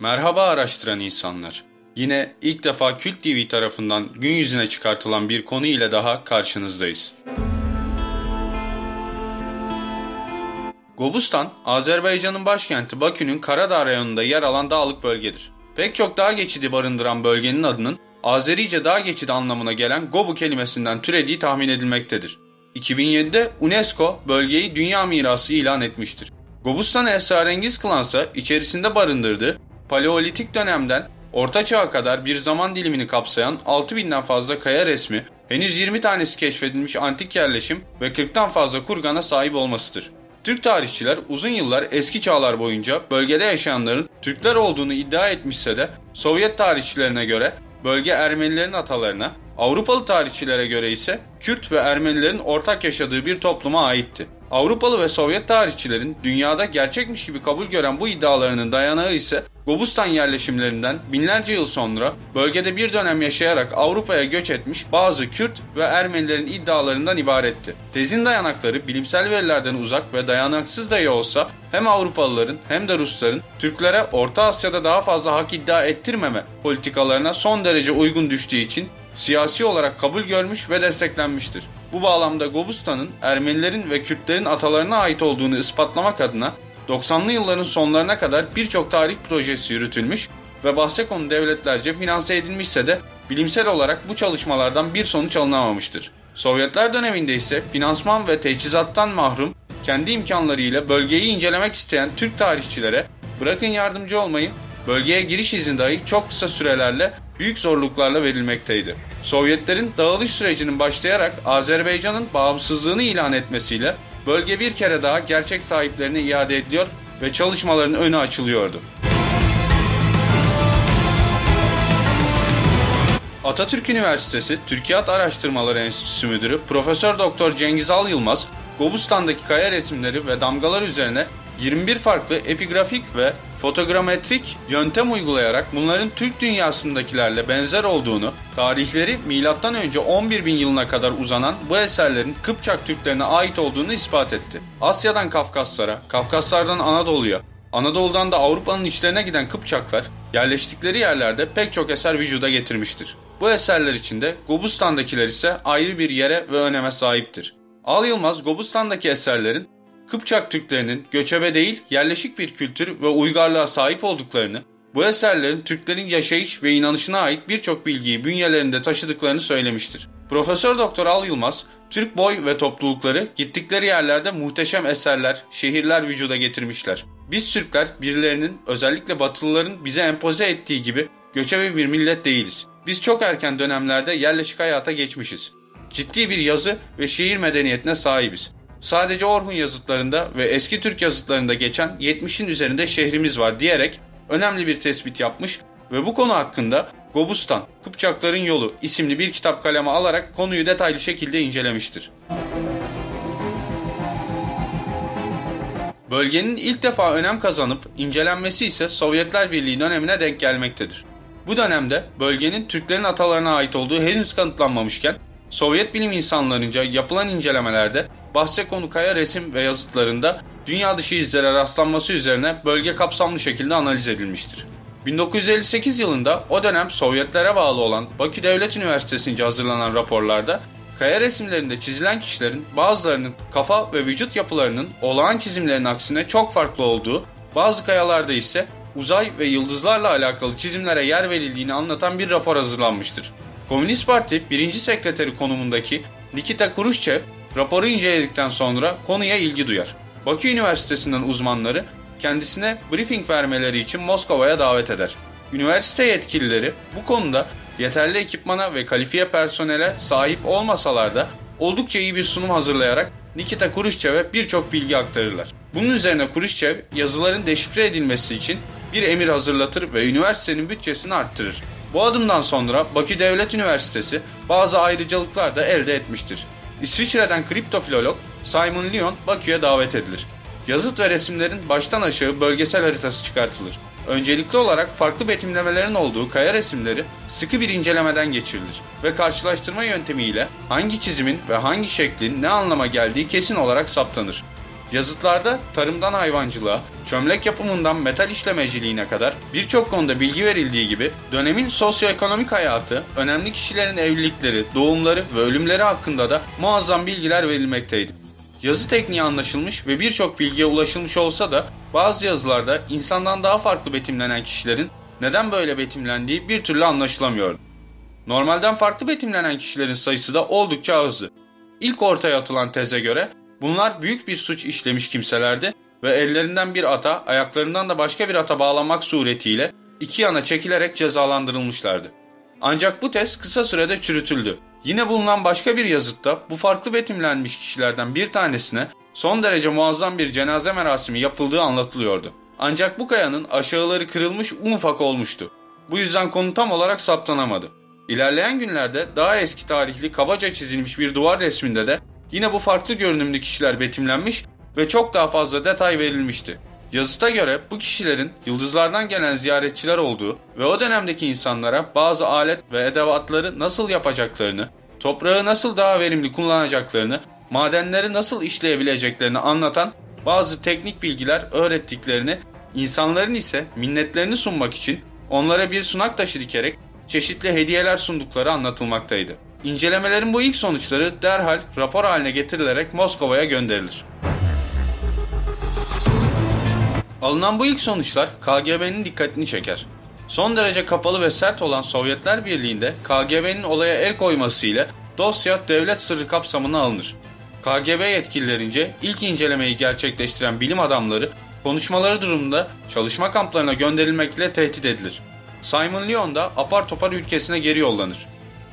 Merhaba araştıran insanlar. Yine ilk defa Kült TV tarafından gün yüzüne çıkartılan bir konu ile daha karşınızdayız. Gobustan, Azerbaycan'ın başkenti Bakü'nün Karadağ rayonunda yer alan dağlık bölgedir. Pek çok dağ geçidi barındıran bölgenin adının Azerice dağ geçidi anlamına gelen Gobu kelimesinden türediği tahmin edilmektedir. 2007'de UNESCO bölgeyi Dünya Mirası ilan etmiştir. Gobustan'ı esrarengiz kılansa içerisinde barındırdığı Paleolitik dönemden Orta Çağ'a kadar bir zaman dilimini kapsayan 6000'den fazla kaya resmi, henüz 20 tanesi keşfedilmiş antik yerleşim ve 40'tan fazla kurgana sahip olmasıdır. Türk tarihçiler uzun yıllar eski çağlar boyunca bölgede yaşayanların Türkler olduğunu iddia etmişse de Sovyet tarihçilerine göre bölge Ermenilerin atalarına, Avrupalı tarihçilere göre ise Kürt ve Ermenilerin ortak yaşadığı bir topluma aitti. Avrupalı ve Sovyet tarihçilerin dünyada gerçekmiş gibi kabul gören bu iddialarının dayanağı ise Gobustan yerleşimlerinden binlerce yıl sonra bölgede bir dönem yaşayarak Avrupa'ya göç etmiş bazı Kürt ve Ermenilerin iddialarından ibaretti. Tezin dayanakları bilimsel verilerden uzak ve dayanaksız dahi olsa hem Avrupalıların hem de Rusların Türklere Orta Asya'da daha fazla hak iddia ettirmeme politikalarına son derece uygun düştüğü için siyasi olarak kabul görmüş ve desteklenmiştir. Bu bağlamda Gobustan'ın Ermenilerin ve Kürtlerin atalarına ait olduğunu ispatlamak adına 90'lı yılların sonlarına kadar birçok tarih projesi yürütülmüş ve bahse konu devletlerce finanse edilmişse de bilimsel olarak bu çalışmalardan bir sonuç alınamamıştır. Sovyetler döneminde ise finansman ve teçhizattan mahrum, kendi imkanlarıyla bölgeyi incelemek isteyen Türk tarihçilere bırakın yardımcı olmayı, bölgeye giriş izni dahi çok kısa sürelerle büyük zorluklarla verilmekteydi. Sovyetlerin dağılış sürecinin başlayarak Azerbaycan'ın bağımsızlığını ilan etmesiyle bölge bir kere daha gerçek sahiplerine iade ediliyor ve çalışmaların önü açılıyordu. Atatürk Üniversitesi Türkiyat Araştırmaları Enstitüsü Müdürü Profesör Doktor Cengiz Al Yılmaz, Gobustan'daki kaya resimleri ve damgalar üzerine 21 farklı epigrafik ve fotogrametrik yöntem uygulayarak bunların Türk dünyasındakilerle benzer olduğunu, tarihleri M.Ö. 11.000 yılına kadar uzanan bu eserlerin Kıpçak Türklerine ait olduğunu ispat etti. Asya'dan Kafkaslara, Kafkaslardan Anadolu'ya, Anadolu'dan da Avrupa'nın içlerine giden Kıpçaklar yerleştikleri yerlerde pek çok eser vücuda getirmiştir. Bu eserler içinde Gobustan'dakiler ise ayrı bir yere ve öneme sahiptir. Al Yılmaz, Gobustan'daki eserlerin Kıpçak Türklerinin göçebe değil yerleşik bir kültür ve uygarlığa sahip olduklarını, bu eserlerin Türklerin yaşayış ve inanışına ait birçok bilgiyi bünyelerinde taşıdıklarını söylemiştir. Profesör Doktor Al Yılmaz, Türk boy ve toplulukları gittikleri yerlerde muhteşem eserler, şehirler vücuda getirmişler. Biz Türkler birilerinin, özellikle Batılıların bize empoze ettiği gibi göçebe bir millet değiliz. Biz çok erken dönemlerde yerleşik hayata geçmişiz. Ciddi bir yazı ve şiir medeniyetine sahibiz. Sadece Orhun yazıtlarında ve eski Türk yazıtlarında geçen 70'in üzerinde şehrimiz var diyerek önemli bir tespit yapmış ve bu konu hakkında Gobustan, Kıpçakların Yolu isimli bir kitap kaleme alarak konuyu detaylı şekilde incelemiştir. Bölgenin ilk defa önem kazanıp incelenmesi ise Sovyetler Birliği dönemine denk gelmektedir. Bu dönemde bölgenin Türklerin atalarına ait olduğu henüz kanıtlanmamışken Sovyet bilim insanlarınca yapılan incelemelerde bahse konu kaya resim ve yazıtlarında dünya dışı izlere rastlanması üzerine bölge kapsamlı şekilde analiz edilmiştir. 1958 yılında o dönem Sovyetlere bağlı olan Bakü Devlet Üniversitesi'nce hazırlanan raporlarda kaya resimlerinde çizilen kişilerin bazılarının kafa ve vücut yapılarının olağan çizimlerin aksine çok farklı olduğu, bazı kayalarda ise uzay ve yıldızlarla alakalı çizimlere yer verildiğini anlatan bir rapor hazırlanmıştır. Komünist Parti 1. Sekreteri konumundaki Nikita Khrushchev raporu inceledikten sonra konuya ilgi duyar. Bakü Üniversitesi'nden uzmanları kendisine briefing vermeleri için Moskova'ya davet eder. Üniversite yetkilileri bu konuda yeterli ekipmana ve kalifiye personele sahip olmasalar da oldukça iyi bir sunum hazırlayarak Nikita Khrushchev'e birçok bilgi aktarırlar. Bunun üzerine Khrushchev yazıların deşifre edilmesi için bir emir hazırlatır ve üniversitenin bütçesini arttırır. Bu adımdan sonra Bakü Devlet Üniversitesi bazı ayrıcalıklar da elde etmiştir. İsviçre'den kriptofilolog Simon Lyon Bakü'ye davet edilir. Yazıt ve resimlerin baştan aşağı bölgesel haritası çıkartılır. Öncelikli olarak farklı betimlemelerin olduğu kaya resimleri sıkı bir incelemeden geçirilir ve karşılaştırma yöntemiyle hangi çizimin ve hangi şeklin ne anlama geldiği kesin olarak saptanır. Yazıtlarda tarımdan hayvancılığa, çömlek yapımından metal işlemeciliğine kadar birçok konuda bilgi verildiği gibi dönemin sosyoekonomik hayatı, önemli kişilerin evlilikleri, doğumları ve ölümleri hakkında da muazzam bilgiler verilmekteydi. Yazı tekniği anlaşılmış ve birçok bilgiye ulaşılmış olsa da bazı yazılarda insandan daha farklı betimlenen kişilerin neden böyle betimlendiği bir türlü anlaşılamıyordu. Normalden farklı betimlenen kişilerin sayısı da oldukça azdı. İlk ortaya atılan teze göre bunlar büyük bir suç işlemiş kimselerdi ve ellerinden bir ata, ayaklarından da başka bir ata bağlanmak suretiyle iki yana çekilerek cezalandırılmışlardı. Ancak bu tez kısa sürede çürütüldü. Yine bulunan başka bir yazıtta bu farklı betimlenmiş kişilerden bir tanesine son derece muazzam bir cenaze merasimi yapıldığı anlatılıyordu. Ancak bu kayanın aşağıları kırılmış ufak olmuştu. Bu yüzden konu tam olarak saptanamadı. İlerleyen günlerde daha eski tarihli kabaca çizilmiş bir duvar resminde de yine bu farklı görünümlü kişiler betimlenmiş ve çok daha fazla detay verilmişti. Yazıta göre bu kişilerin yıldızlardan gelen ziyaretçiler olduğu ve o dönemdeki insanlara bazı alet ve edevatları nasıl yapacaklarını, toprağı nasıl daha verimli kullanacaklarını, madenleri nasıl işleyebileceklerini anlatan bazı teknik bilgiler öğrettiklerini, insanların ise minnetlerini sunmak için onlara bir sunak taşı dikerek çeşitli hediyeler sundukları anlatılmaktaydı. İncelemelerin bu ilk sonuçları derhal rapor haline getirilerek Moskova'ya gönderilir. Alınan bu ilk sonuçlar KGB'nin dikkatini çeker. Son derece kapalı ve sert olan Sovyetler Birliği'nde KGB'nin olaya el koymasıyla dosya devlet sırrı kapsamına alınır. KGB yetkililerince ilk incelemeyi gerçekleştiren bilim adamları konuşmaları durumunda çalışma kamplarına gönderilmekle tehdit edilir. Simon Leon da apar topar ülkesine geri yollanır.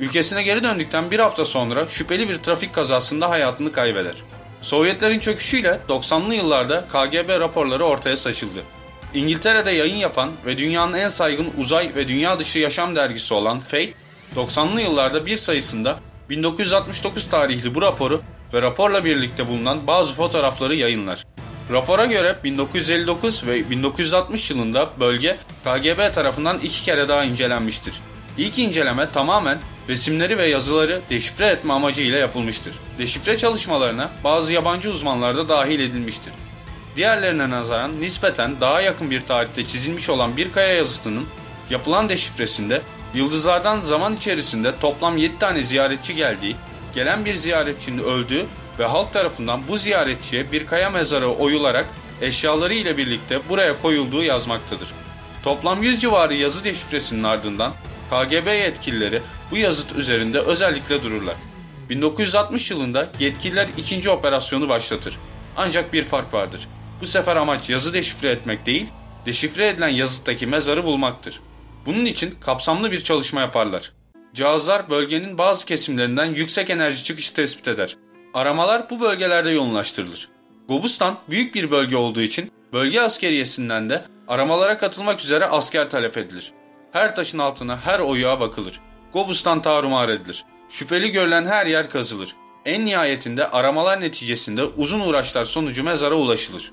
Ülkesine geri döndükten bir hafta sonra şüpheli bir trafik kazasında hayatını kaybeder. Sovyetlerin çöküşüyle 90'lı yıllarda KGB raporları ortaya saçıldı. İngiltere'de yayın yapan ve dünyanın en saygın uzay ve dünya dışı yaşam dergisi olan Fate, 90'lı yıllarda bir sayısında 1969 tarihli bu raporu ve raporla birlikte bulunan bazı fotoğrafları yayınlar. Rapora göre 1959 ve 1960 yılında bölge KGB tarafından 2 kere daha incelenmiştir. İlk inceleme tamamen resimleri ve yazıları deşifre etme amacıyla yapılmıştır. Deşifre çalışmalarına bazı yabancı uzmanlar da dahil edilmiştir. Diğerlerine nazaran nispeten daha yakın bir tarihte çizilmiş olan bir kaya yazıtının yapılan deşifresinde yıldızlardan zaman içerisinde toplam 7 tane ziyaretçi geldiği, gelen bir ziyaretçinin öldüğü ve halk tarafından bu ziyaretçiye bir kaya mezarı oyularak eşyaları ile birlikte buraya koyulduğu yazmaktadır. Toplam 100 civarı yazı deşifresinin ardından KGB yetkilileri bu yazıt üzerinde özellikle dururlar. 1960 yılında yetkililer ikinci operasyonu başlatır. Ancak bir fark vardır. Bu sefer amaç yazı deşifre etmek değil, deşifre edilen yazıttaki mezarı bulmaktır. Bunun için kapsamlı bir çalışma yaparlar. Cihazlar bölgenin bazı kesimlerinden yüksek enerji çıkışı tespit eder. Aramalar bu bölgelerde yoğunlaştırılır. Gobustan büyük bir bölge olduğu için bölge askeriyesinden de aramalara katılmak üzere asker talep edilir. Her taşın altına, her oyuğa bakılır. Gobustan tarumar edilir. Şüpheli görülen her yer kazılır. En nihayetinde aramalar neticesinde uzun uğraşlar sonucu mezara ulaşılır.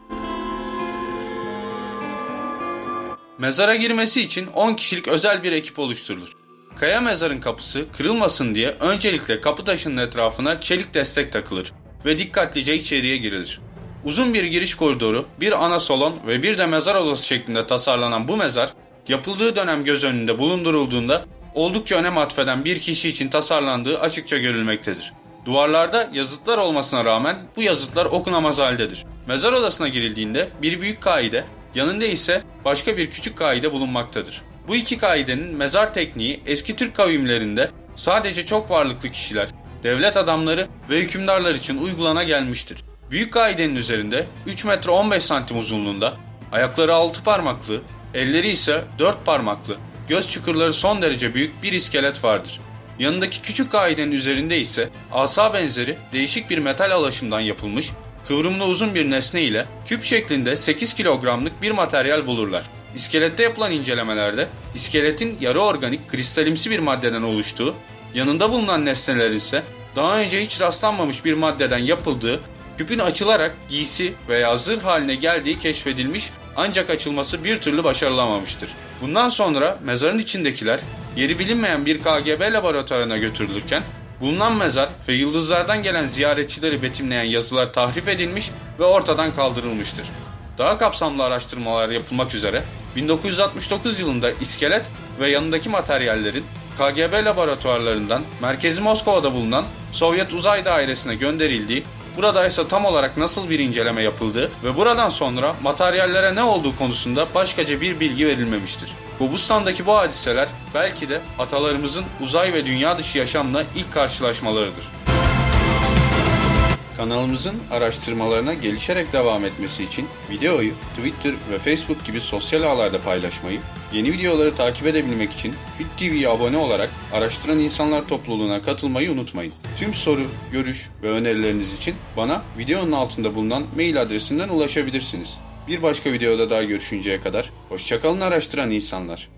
Mezara girmesi için 10 kişilik özel bir ekip oluşturulur. Kaya mezarın kapısı kırılmasın diye öncelikle kapı taşının etrafına çelik destek takılır ve dikkatlice içeriye girilir. Uzun bir giriş koridoru, bir ana salon ve bir de mezar odası şeklinde tasarlanan bu mezar, yapıldığı dönem göz önünde bulundurulduğunda oldukça önem atfeden bir kişi için tasarlandığı açıkça görülmektedir. Duvarlarda yazıtlar olmasına rağmen bu yazıtlar okunamaz haldedir. Mezar odasına girildiğinde bir büyük kaide, yanında ise başka bir küçük kaide bulunmaktadır. Bu iki kaidenin mezar tekniği eski Türk kavimlerinde sadece çok varlıklı kişiler, devlet adamları ve hükümdarlar için uygulana gelmiştir. Büyük kaidenin üzerinde 3 metre 15 santim uzunluğunda, ayakları 6 parmaklı, elleri ise 4 parmaklı, göz çukurları son derece büyük bir iskelet vardır. Yanındaki küçük kaidenin üzerinde ise asa benzeri değişik bir metal alaşımdan yapılmış, kıvrımlı uzun bir nesne ile küp şeklinde 8 kilogramlık bir materyal bulurlar. İskelette yapılan incelemelerde iskeletin yarı organik kristalimsi bir maddeden oluştuğu, yanında bulunan nesnelerin ise daha önce hiç rastlanmamış bir maddeden yapıldığı, küpün açılarak giysi veya zırh haline geldiği keşfedilmiş ancak açılması bir türlü başarılamamıştır. Bundan sonra mezarın içindekiler yeri bilinmeyen bir KGB laboratuvarına götürülürken Bulunan mezar ve yıldızlardan gelen ziyaretçileri betimleyen yazılar tahrif edilmiş ve ortadan kaldırılmıştır. Daha kapsamlı araştırmalar yapılmak üzere 1969 yılında iskelet ve yanındaki materyallerin KGB laboratuvarlarından merkezi Moskova'da bulunan Sovyet Uzay Dairesi'ne gönderildiği, burada ise tam olarak nasıl bir inceleme yapıldığı ve buradan sonra materyallere ne olduğu konusunda başkaca bir bilgi verilmemiştir. Bobustan'daki bu hadiseler belki de atalarımızın uzay ve dünya dışı yaşamla ilk karşılaşmalarıdır. Kanalımızın araştırmalarına gelişerek devam etmesi için videoyu Twitter ve Facebook gibi sosyal ağlarda paylaşmayı, yeni videoları takip edebilmek için Fit TV'ye abone olarak Araştıran İnsanlar topluluğuna katılmayı unutmayın. Tüm soru, görüş ve önerileriniz için bana videonun altında bulunan mail adresinden ulaşabilirsiniz. Bir başka videoda daha görüşünceye kadar hoşça kalın araştıran insanlar.